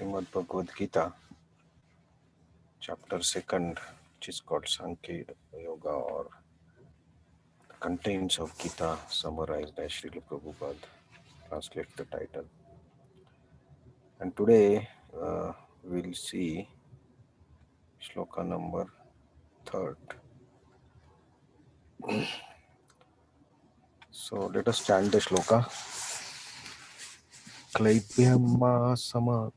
Srimad Bhagavad Gita, chapter 2nd, which is called Sankhya Yoga, or the contents of Gita summarized as Srila Prabhupada translates the title. And today we'll see shloka number 3rd. So let us chant the shloka. Klaipyamma sama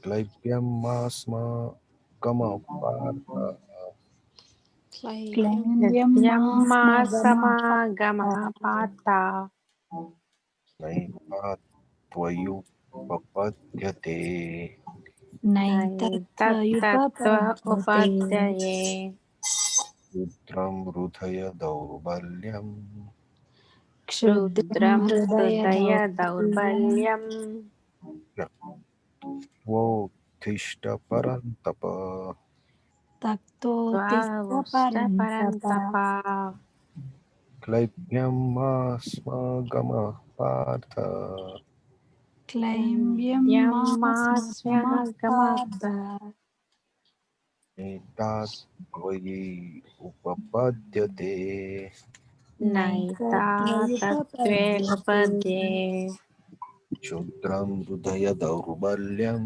Klaipyamma sma kama partha Yamma pata naiva tvayupapadyate Tattva upadhyaye Rudram Rudhaya Daurbalyam Kshrudram Hrudaya Daurbalyam Votishta Parantapa Tvavustha Parantapa Klaipyam Smagama Partha Yamma Gamabha Etat Vayi Upapadyate Naita Tattve Upadye Chudram Rudhaya Daurbalyam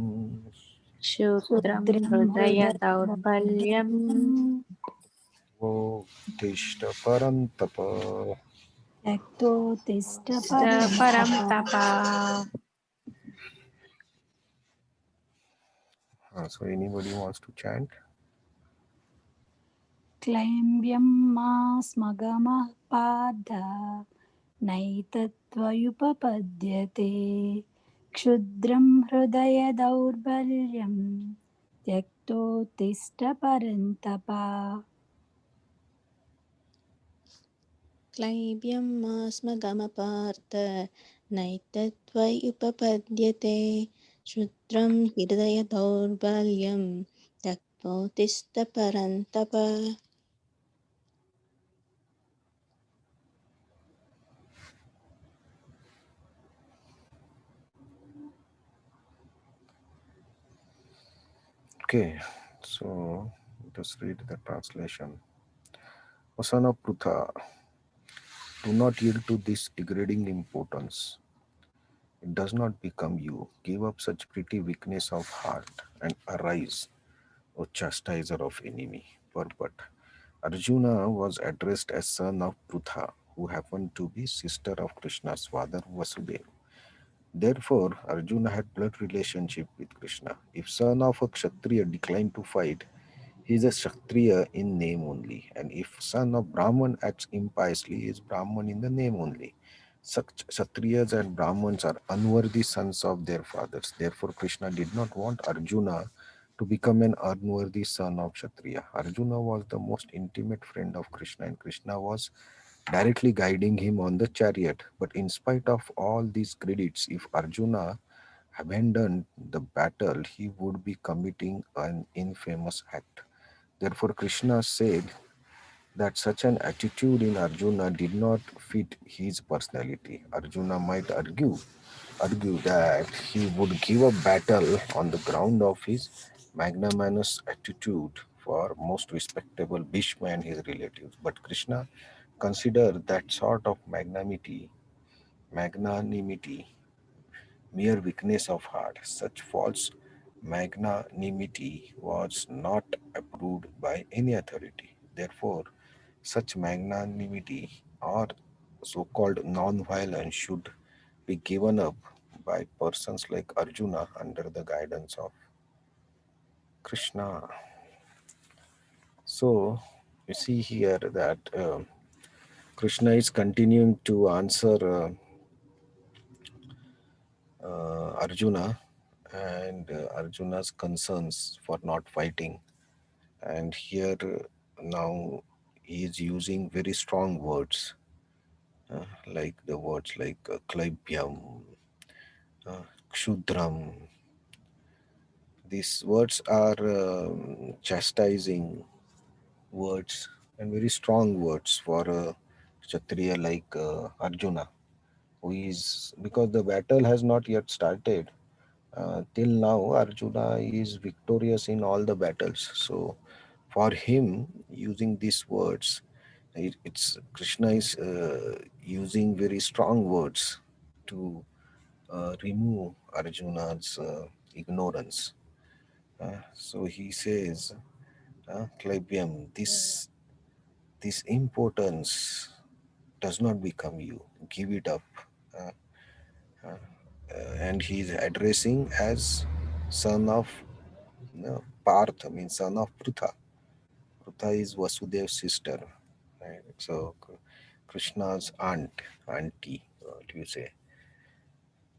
Shudram Hrudaya Daurbalyam Votishta Parantapa. Parantapa. So anybody wants to chant? Klaimbhyamma smagama pada naitatvayupapadyate kshudram hridaya daurbalyam tyakto tista parantapa. क्लैब्यं मास्मगमपार्थ नैतत्त्वयुपपद्यते क्षुद्रं हृदयदौर्बल्यं त्यक्तोत्तिष्ठ परन्तप. Okay, so let us read the translation. O son of Prutha, do not yield to this degrading importance. It does not become you. Give up such pretty weakness of heart and arise, O chastiser of enemy. Purport. Arjuna was addressed as son of Prutha, who happened to be sister of Krishna's father Vasudeva. Therefore, Arjuna had blood relationship with Krishna. If son of a Kshatriya declined to fight, he is a Kshatriya in name only. And if son of Brahman acts impiously, he is Brahman in the name only. Such Kshatriyas and Brahmans are unworthy sons of their fathers. Therefore, Krishna did not want Arjuna to become an unworthy son of Kshatriya. Arjuna was the most intimate friend of Krishna, and Krishna was directly guiding him on the chariot. But in spite of all these credits, if Arjuna abandoned the battle, he would be committing an infamous act. Therefore, Krishna said that such an attitude in Arjuna did not fit his personality. Arjuna might argue that he would give a battle on the ground of his magnanimous attitude for most respectable Bhishma and his relatives. But Krishna considered that sort of magnanimity mere weakness of heart. Such false magnanimity was not approved by any authority. Therefore, such magnanimity or so-called non-violence should be given up by persons like Arjuna under the guidance of Krishna. So, you see here that Krishna is continuing to answer Arjuna and Arjuna's concerns for not fighting. And here now he is using very strong words, like the words like Klaipyam, Kshudram. These words are chastising words and very strong words for a Kshatriya like Arjuna, who is, because the battle has not yet started, Till now, Arjuna is victorious in all the battles. So, for him, using these words, it's Krishna is using very strong words to remove Arjuna's ignorance. So he says, Klaibyam, this importance does not become you. Give it up. Uh, and he is addressing as son of Partha, means son of Prutha. Prutha is Vasudev's sister. Right? So Krishna's auntie, what do you say?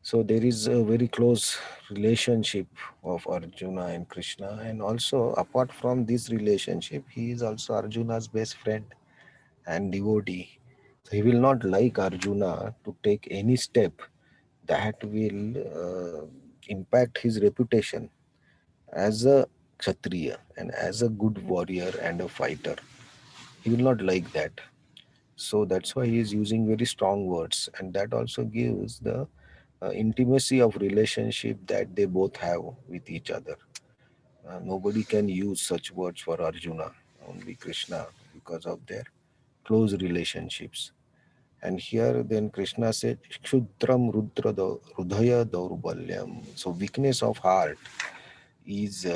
So there is a very close relationship of Arjuna and Krishna, and also apart from this relationship, he is also Arjuna's best friend and devotee. So he will not like Arjuna to take any step that will impact his reputation as a Kshatriya and as a good warrior and a fighter. He will not like that. So that's why he is using very strong words, and that also gives the intimacy of relationship that they both have with each other. Nobody can use such words for Arjuna, only Krishna, because of their close relationships. And here then Krishna said, Kshudram Rudhaya Daurbalyam. So weakness of heart is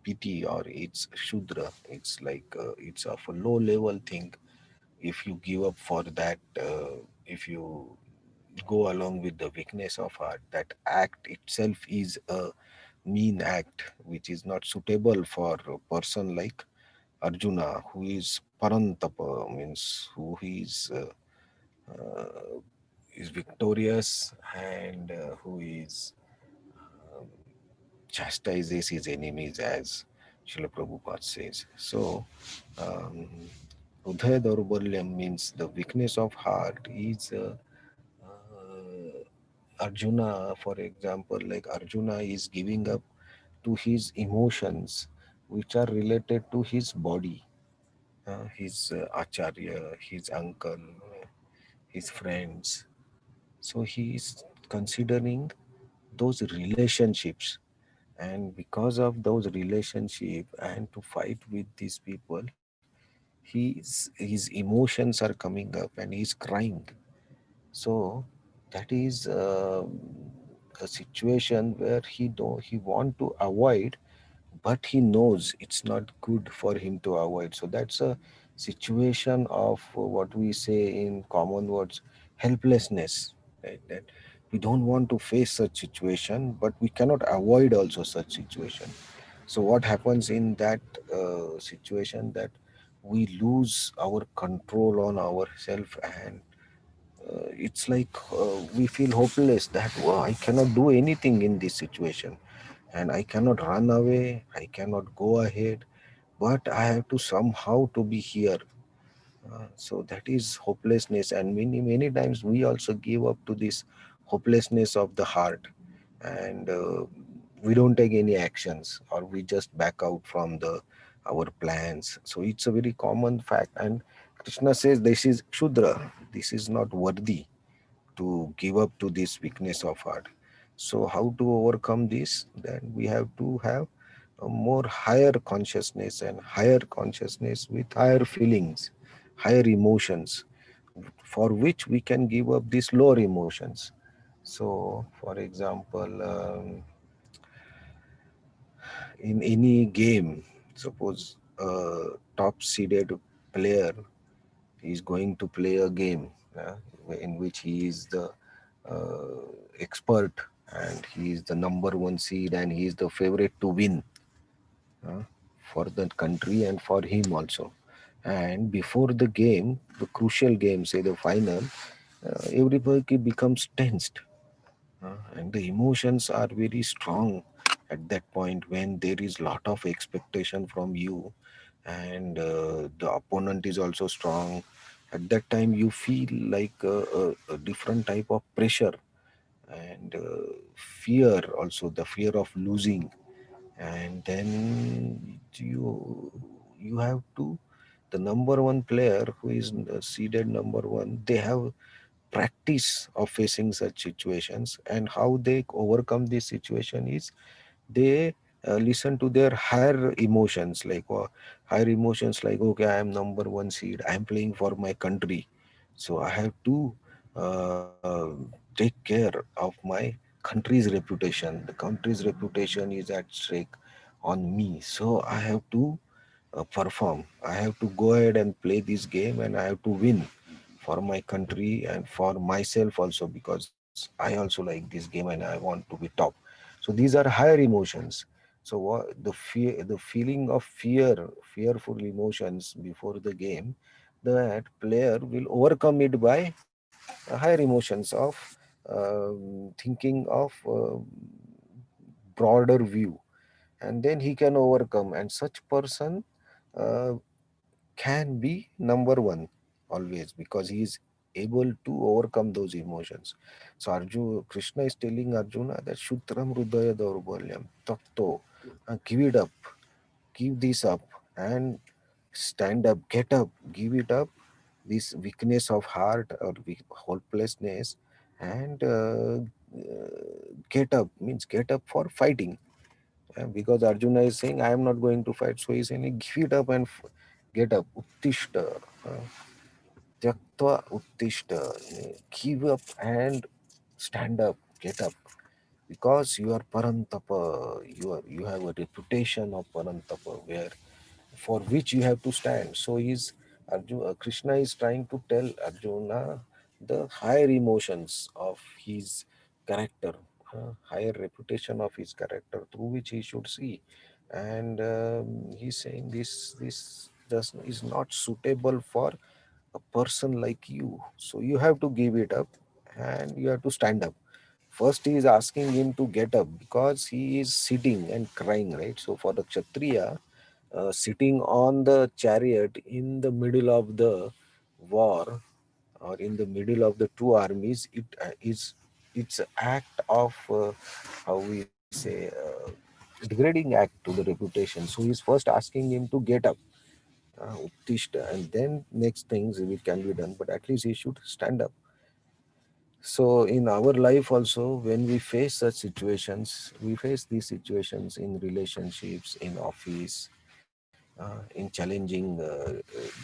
pity, or it's Shudra. It's like it's of a low level thing. If you give up for that, if you go along with the weakness of heart, that act itself is a mean act which is not suitable for a person like Arjuna, who is Parantapa, means who is victorious, and who is um, chastises his enemies, as Srila Prabhupada says. So, um, Hridaya Daurbalyam means the weakness of heart is Arjuna, for example, like Arjuna is giving up to his emotions which are related to his body, his acharya, his uncle, his friends. So he is considering those relationships, and because of those relationships and to fight with these people, his emotions are coming up and he's crying. So that is a situation where he want to avoid, but he knows it's not good for him to avoid. So that's a situation of what we say in common words, helplessness. Right? That we don't want to face such situation, but we cannot avoid also such situation. So what happens in that situation, that we lose our control on ourselves, and it's like we feel hopeless that, wow, I cannot do anything in this situation, and I cannot run away, I cannot go ahead, but I have to somehow to be here. So that is hopelessness, and many times we also give up to this hopelessness of the heart, and we don't take any actions, or we just back out from the our plans. So it's a very common fact, and Krishna says this is Shudra, this is not worthy to give up to this weakness of heart. So how to overcome this? Then we have to have a more higher consciousness, and higher consciousness with higher feelings, higher emotions, for which we can give up these lower emotions. So for example, in any game, suppose a top seeded player is going to play a game in which he is the expert, and he is the number one seed, and he is the favorite to win uh, for the country and for him also. And before the game, the crucial game, say the final, everybody becomes tensed, and the emotions are very strong at that point when there is lot of expectation from you, and the opponent is also strong. At that time you feel like a different type of pressure, and fear, also the fear of losing. And then you have to, the number one player who is seeded number one, they have practice of facing such situations, and how they overcome this situation is they listen to their higher emotions, like higher emotions like, okay, I am number one seed, I am playing for my country, so I have to uh, take care of my country's reputation. The country's reputation is at stake on me, so I have to perform. I have to go ahead and play this game, and I have to win for my country and for myself also, because I also like this game and I want to be top. So these are higher emotions. So the fear, the feeling of fearful emotions before the game, that player will overcome it by higher emotions of thinking of broader view, and then he can overcome, and such person uh, can be number one always, because he is able to overcome those emotions. So Arjuna, Krishna is telling Arjuna that Shutram Hridaya Daurbalyam Takto, give it up, give this up, and stand up, get up, give it up, this weakness of heart or hopelessness, and get up means get up for fighting. Because Arjuna is saying, I am not going to fight. So he's saying, give it up and get up. Uttishta. Tyaktva uttishta. Give up and stand up. Get up. Because you are Parantapa. You have a reputation of Parantapa, where for which you have to stand. So Krishna is trying to tell Arjuna the higher emotions of his character, higher reputation of his character, through which he should see. And he's saying this is not suitable for a person like you. So you have to give it up and you have to stand up. First, he is asking him to get up because he is sitting and crying, right? So for the Kshatriya, sitting on the chariot in the middle of the war, or in the middle of the two armies, it's an act of how we say degrading act to the reputation. So he's first asking him to get up, uttishta, and then next things which can be done, but at least he should stand up. So in our life also, when we face such situations, we face these situations in relationships, in office, in challenging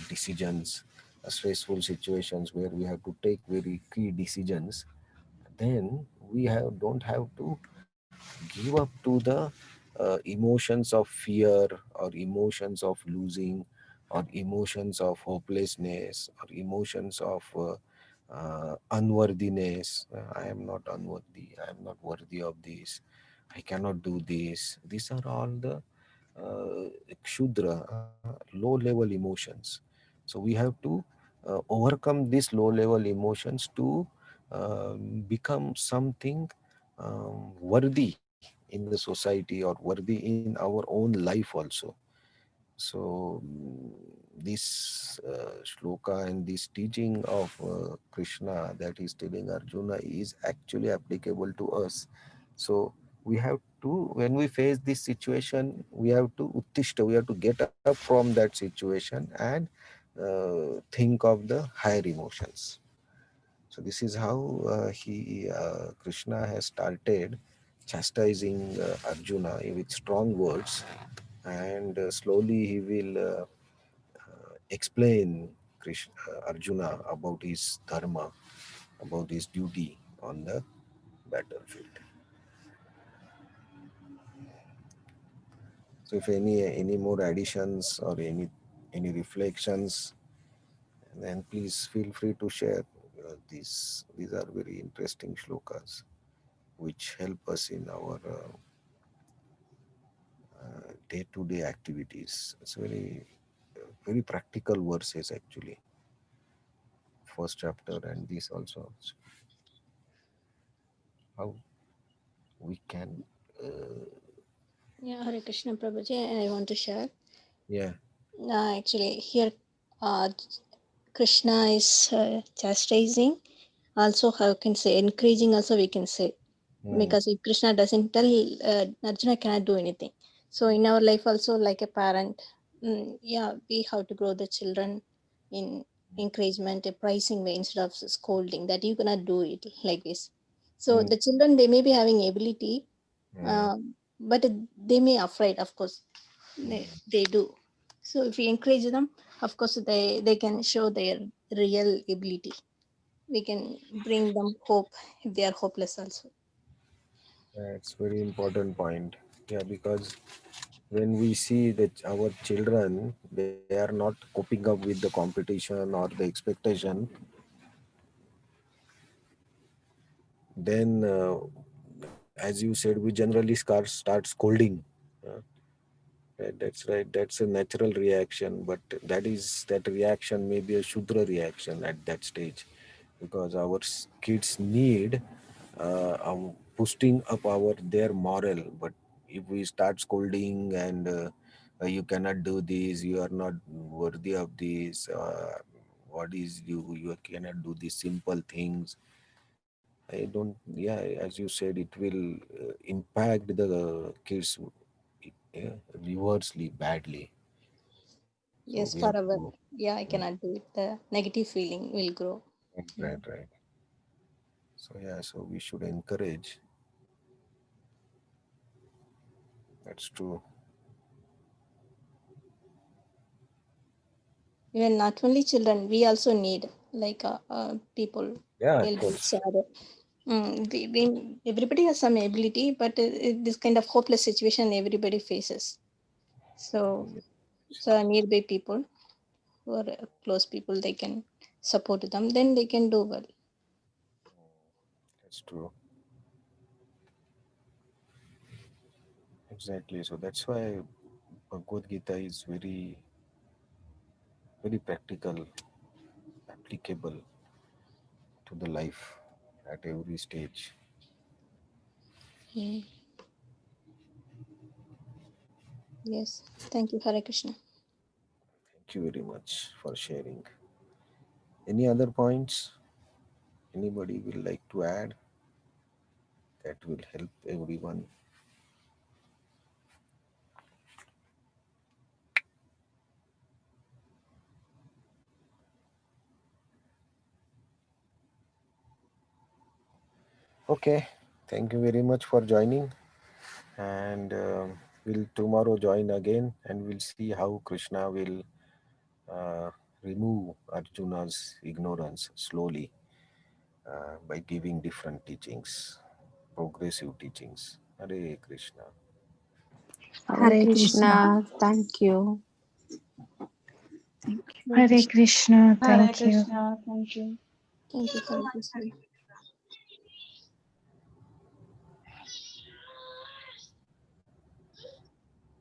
decisions, stressful situations where we have to take very key decisions. Then we don't have to give up to the emotions of fear, or emotions of losing, or emotions of hopelessness, or emotions of unworthiness. I am not unworthy, I am not worthy of this, I cannot do this. These are all the kshudra, low level emotions. So we have to overcome these low level emotions to become something worthy in the society, or worthy in our own life also. So this shloka and this teaching of Krishna that is telling Arjuna is actually applicable to us. So we have to, when we face this situation, we have to uttishta, we have to get up from that situation and think of the higher emotions. So this is how Krishna has started chastising Arjuna with strong words, and slowly he will explain Arjuna about his dharma, about his duty on the battlefield. So if any more additions or any reflections, then please feel free to share. These are very interesting shlokas which help us in our day-to-day activities. It's very practical verses actually. First chapter and this also. So how we can, Yeah, Hare Krishna Prabhuji, I want to share. yeah. Actually, here uh, Krishna is chastising. Also, how can say encouraging? Also, we can say, Hmm. because if Krishna doesn't tell, Arjuna cannot do anything. So in our life also, like a parent, yeah, we have to grow the children in encouragement, a praising way instead of scolding that you cannot do it like this. So the children, they may be having ability, but they may afraid, of course. They do. So if we encourage them, of course they can show their real ability. We can bring them hope if they are hopeless also. That's very important point. Yeah, because when we see that our children, they are not coping up with the competition or the expectation, then as you said, we generally start scolding. uh, right, that's right, that's a natural reaction, but that reaction may be a shudra reaction at that stage, because our kids need boosting up their moral. But if we start scolding and you cannot do this, you are not worthy of this, what is you cannot do these simple things, I don't, yeah, as you said, it will impact the kids reversely badly. So we have Yes, to, forever. Yeah, I cannot do it. The negative feeling will grow. right, right. So yeah, so we should encourage. That's true. Even not only children, we also need like people, Yeah, of elders. course. Everybody has some ability, but this kind of hopeless situation everybody faces. So, so nearby people who are close people, they can support them. Then they can do well. That's true. Exactly. So that's why Bhagavad Gita is very, very practical, applicable to the life at every stage. Mm. Yes. Thank you, Hare Krishna. Thank you very much for sharing. Any other points anybody will like to add that will help everyone? Okay. Thank you very much for joining. And we'll tomorrow join again and we'll see how Krishna will uh, remove Arjuna's ignorance slowly by giving different teachings, progressive teachings. Hare Krishna. Hare Hare Krishna. Krishna. Thank you. Thank you. Hare Hare Krishna. Krishna. Hare Thank you. Krishna. Thank you. Thank you, Hare Krishna.